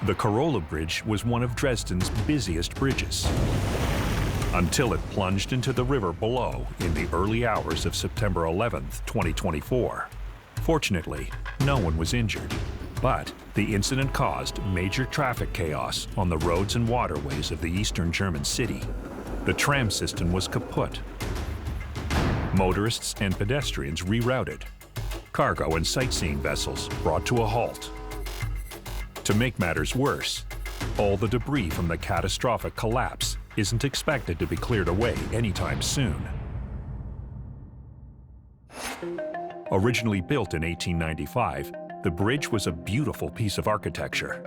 The Carola Bridge was one of Dresden's busiest bridges, until it plunged into the river below in the early hours of September 11, 2024. Fortunately, no one was injured, but the incident caused major traffic chaos on the roads and waterways of the eastern German city. The tram system was kaput. Motorists and pedestrians rerouted. Cargo and sightseeing vessels brought to a halt. To make matters worse, all the debris from the catastrophic collapse isn't expected to be cleared away anytime soon. Originally built in 1895, the bridge was a beautiful piece of architecture,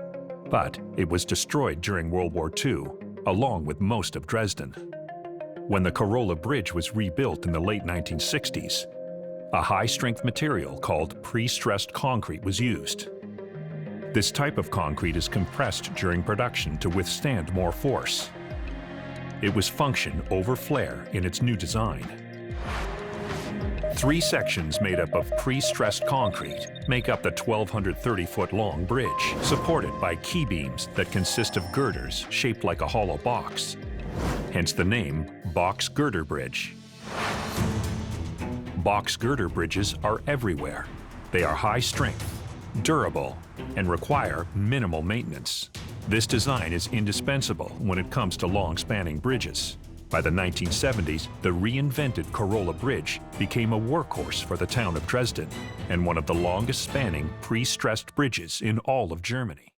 but it was destroyed during World War II, along with most of Dresden. When the Carola Bridge was rebuilt in the late 1960s, a high-strength material called pre-stressed concrete was used. This type of concrete is compressed during production to withstand more force. It was function over flare in its new design. 3 sections made up of pre-stressed concrete make up the 1,230-foot-long bridge, supported by key beams that consist of girders shaped like a hollow box, hence the name Box Girder Bridge. Box girder bridges are everywhere. They are high-strength, durable, and require minimal maintenance. This design is indispensable when it comes to long-spanning bridges. By the 1970s, the reinvented Carola Bridge became a workhorse for the town of Dresden and one of the longest-spanning pre-stressed bridges in all of Germany.